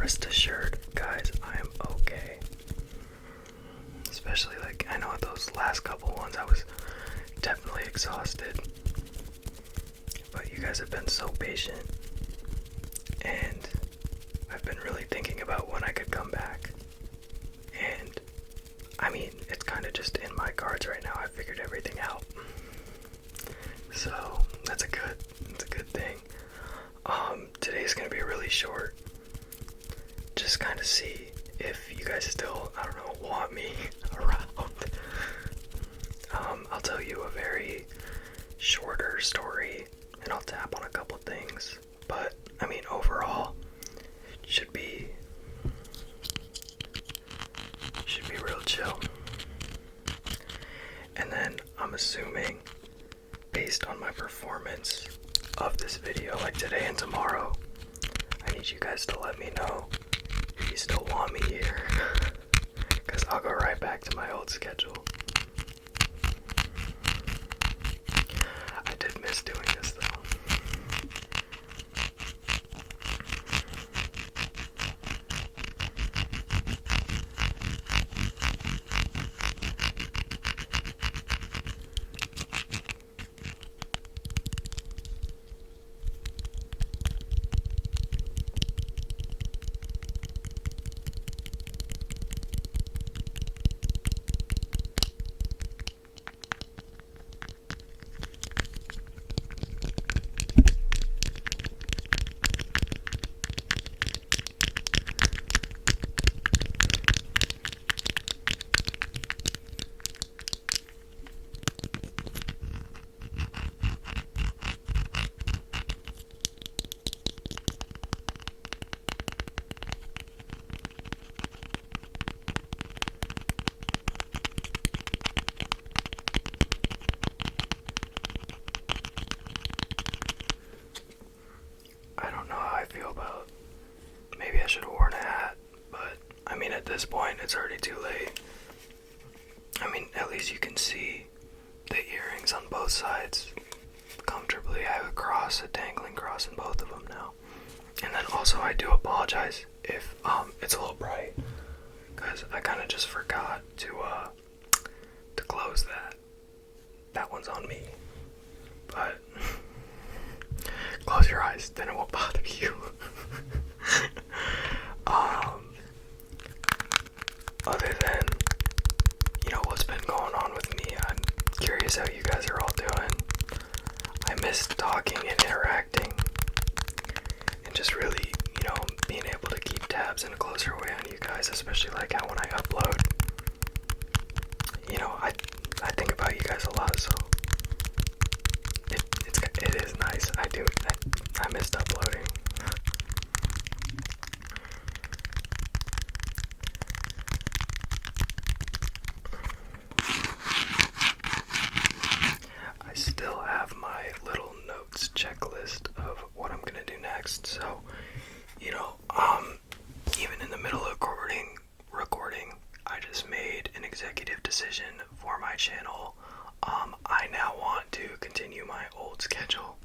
rest assured, guys, I am okay. Especially, like, I know those last couple ones I was definitely exhausted. But you guys have been so patient. And I've been really thinking about when I could come back. And, I mean, it's kind of just in my cards right now. I figured everything out. So, that's a good thing. Today's gonna be really short. Just kind of see if you guys still, I don't know, want me around. I'll tell you a very shorter story, and I'll tap on a couple things. But, I mean, overall, should be real chill. And then I'm assuming, based on my performance of this video, like today and tomorrow, I need you guys to let me know if you still want me here, because I'll go right back to my old schedule. I did miss doing this though. At this point, it's already too late. I mean, at least you can see the earrings on both sides comfortably. I have a dangling cross in both of them now. And then also, I do apologize if it's a little bright, because I kind of just forgot to close that. That one's on me. But close your eyes, then it won't bother you. Other than, what's been going on with me, I'm curious how you guys are all doing. I miss talking and interacting, and just really, being able to keep tabs in a closer way on you guys, especially like how when I upload, I think about you guys a lot, so it is nice. I missed uploading. Still have my little notes checklist of what I'm gonna do next. So, even in the middle of recording, I just made an executive decision for my channel. I now want to continue my old schedule,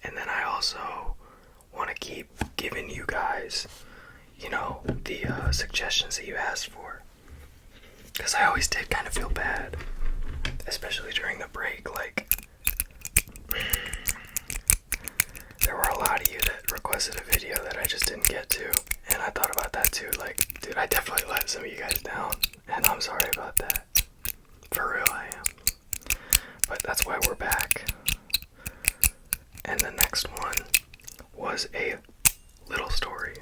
and then I also want to keep giving you guys, the suggestions that you asked for, because I always did kind of feel bad. Especially during the break, like, there were a lot of you that requested a video that I just didn't get to, and I thought about that too, like, dude, I definitely let some of you guys down, and I'm sorry about that. For real, I am. But that's why we're back. And the next one was a little story,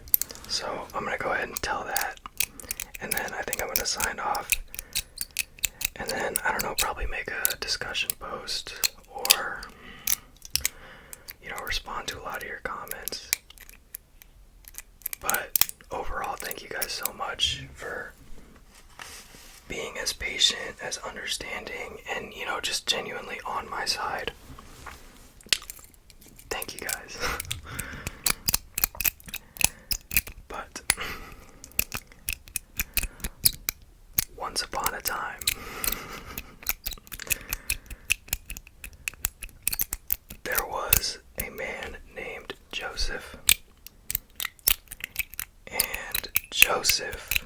so I'm gonna go ahead and tell that, and then I think I'm gonna sign off. And then, I don't know, probably make a discussion post or, respond to a lot of your comments. But overall, thank you guys so much for being as patient, as understanding, and, just genuinely on my side. Thank you guys. But once upon a time, there was a man named Joseph, Joseph,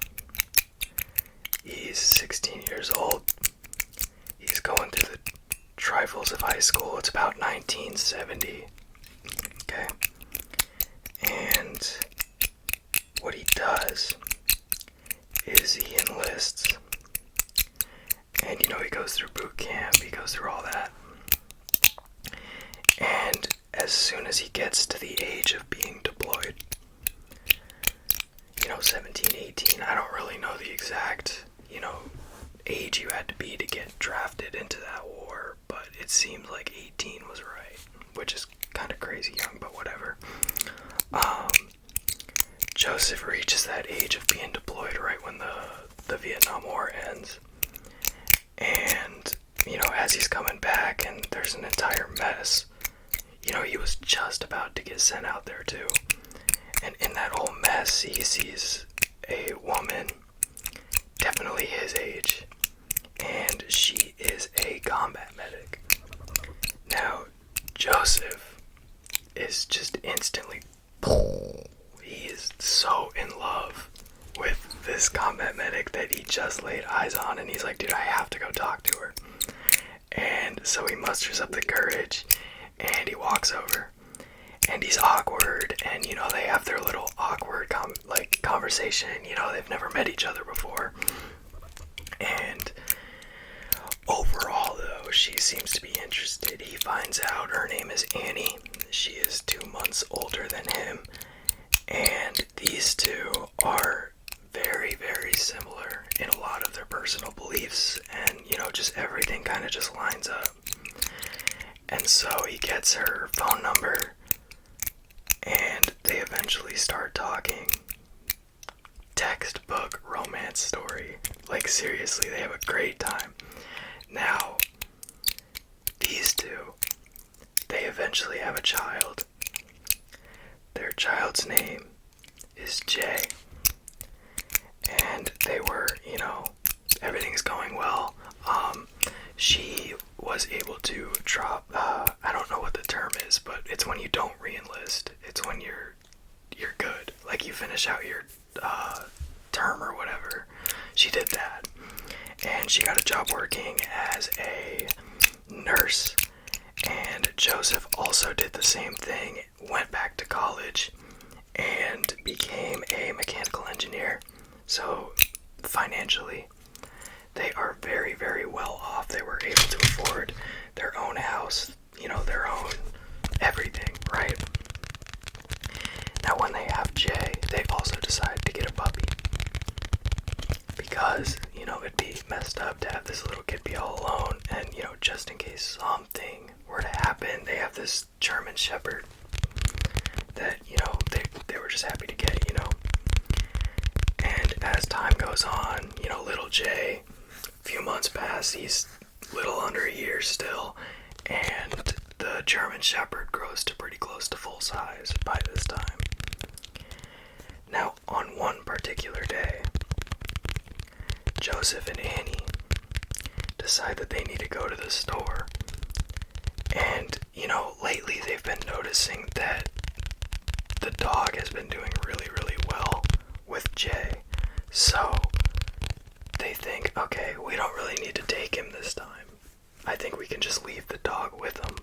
he's 16 years old. He's going through the trifles of high school. It's about 1970. Okay? And what he does is he enlists. And, you know, he goes through boot camp. He goes through all that. And as soon as he gets to the age of being deployed, you know, 17, 18, I don't really know the exact, you know, age you had to be to get drafted into that war, but it seemed like 18 was right, which is kind of crazy young, but whatever. Joseph reaches that age of being deployed right when the Vietnam War ends. And, you know, as he's coming back and there's an entire mess, you know, he was just about to get sent out there too. And in that whole mess, he sees a woman, definitely his age, and she is a combat medic. Now, Joseph is just instantly, he is so in love with this combat medic that he just laid eyes on, and he's like, dude, I have to go talk to her. And so he musters up the courage, and he walks over, and he's awkward, and, you know, they have their little awkward conversation. You know, they've never met each other before. And overall, though, she seems to be interested. He finds out her name is Annie. She is 2 months older than him, and these two are very, very similar in a lot of their personal beliefs, and, you know, just everything kind of just lines up. And so he gets her phone number, and they eventually start talking. Textbook romance story. Like, seriously, they have a great time. Now, these two, they eventually have a child. Their child's name is Jay. And they were, you know, everything's going well. She was able to drop, I don't know what the term is, but it's when you don't re-enlist. It's when you're good. Like, you finish out your term or whatever. She did that. And she got a job working as a nurse. And Joseph also did the same thing, went back to college, and became a mechanical engineer. So, financially, they are very, very well off. They were able to afford their own house, you know, their own everything, right? Now, when they have Jay, they also decide to get a puppy. Because, you know, it'd be messed up to have this little kid be all alone. And, you know, just in case something were to happen, they have this German Shepherd that, you know, they were just happy to get, you know. And as time goes on, you know, little Jay, a few months pass, he's little under a year still, and the German Shepherd grows to pretty close to full size by this time. Now, on one particular day, Joseph and Annie decide that they need to go to the store. And, you know, lately they've been noticing that the dog has been doing really, really well with Jay. So they think, okay, we don't really need to take him this time. I think we can just leave the dog with him.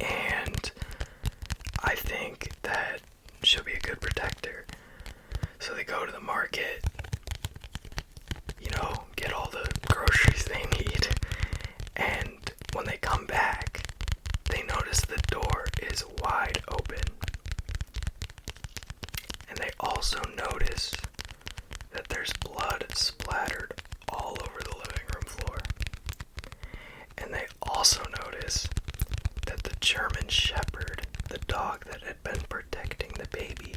And I think that she'll be a good protector. So they go to the market, you know, get all the groceries they need. And when they come back, they notice the door is wide open. And they also notice that there's blood splattered all over the living room floor. And they also notice that the German Shepherd, the dog that had been protecting the baby,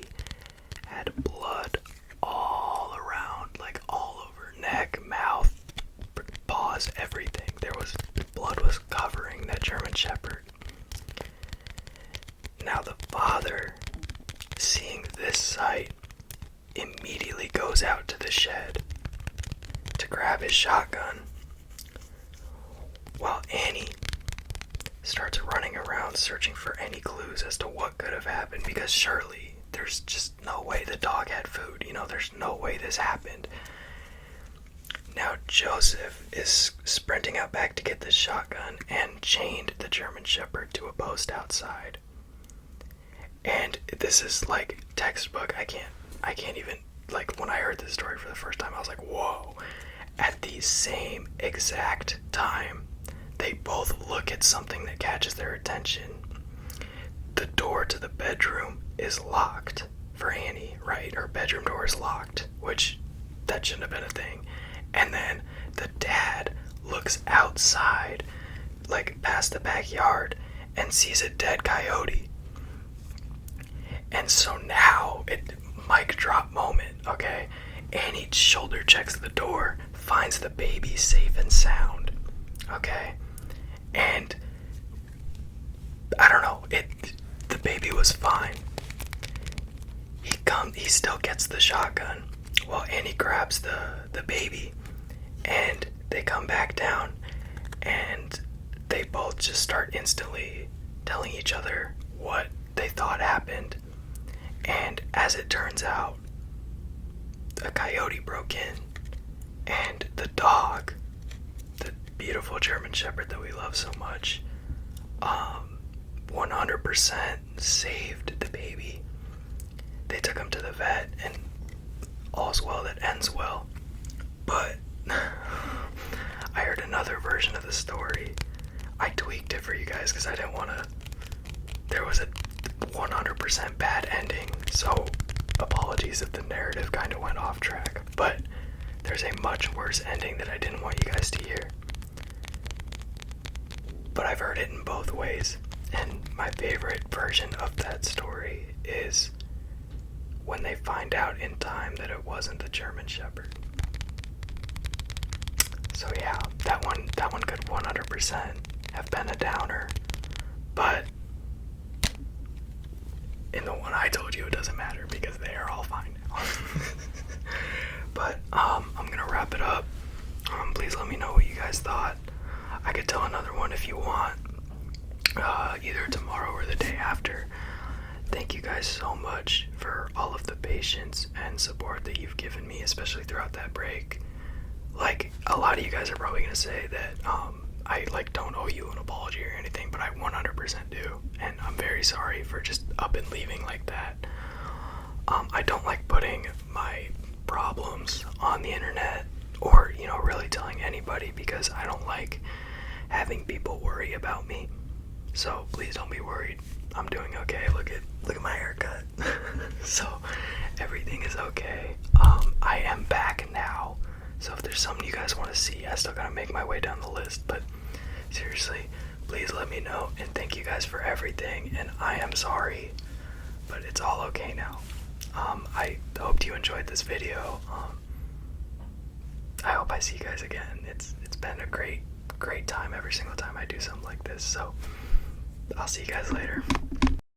had blood all around, like all over neck, mouth, paws, everything. Blood was covering that German Shepherd. Now the father, seeing this sight, immediately goes out to the shed to grab his shotgun, while Annie starts running around searching for any clues as to what could have happened, because surely there's just no way the dog had food. You know, there's no way this happened. Now Joseph is sprinting out back to get the shotgun and chained the German Shepherd to a post outside. And this is like textbook. I can't even, like, when I heard this story for the first time, I was like, whoa. At the same exact time, they both look at something that catches their attention. The door to the bedroom is locked for Annie, right? Her bedroom door is locked, which that shouldn't have been a thing. And then the dad looks outside, like past the backyard, and sees a dead coyote. And so now, mic drop moment, okay? Annie shoulder checks the door, finds the baby safe and sound, okay? And I don't know, the baby was fine. He still gets the shotgun while Annie grabs the baby, and they come back down, and they both just start instantly telling each other what they thought happened. And as it turns out, a coyote broke in, and the dog, the beautiful German Shepherd that we love so much, 100% saved the baby. They took him to the vet, and all's well that ends well. But I heard another version of the story. I tweaked it for you guys because I didn't want to. There was a 100% bad ending, so apologies if the narrative kind of went off track. But there's a much worse ending that I didn't want you guys to hear. But I've heard it in both ways, and my favorite version of that story is when they find out in time that it wasn't the German Shepherd. So yeah, that one could 100% have been a downer, but in the one I told you, it doesn't matter because they are all fine now. But I'm gonna wrap it up. Please let me know what you guys thought. I could tell another one if you want, either tomorrow or the day after. Thank you guys so much for all of the patience and support that you've given me, especially throughout that break. Like, a lot of you guys are probably gonna say that I don't owe you an apology or anything, but I 100% do, and I'm very sorry for just up and leaving like that. I don't like putting my problems on the internet or, really telling anybody, because I don't like having people worry about me. So please don't be worried. I'm doing okay. Look at my haircut. So everything is okay. I am back now. So if there's something you guys want to see, I still gotta make my way down the list. But seriously, please let me know. And thank you guys for everything. And I am sorry, but it's all okay now. I hope you enjoyed this video. I hope I see you guys again. It's been a great time every single time I do something like this. So I'll see you guys later.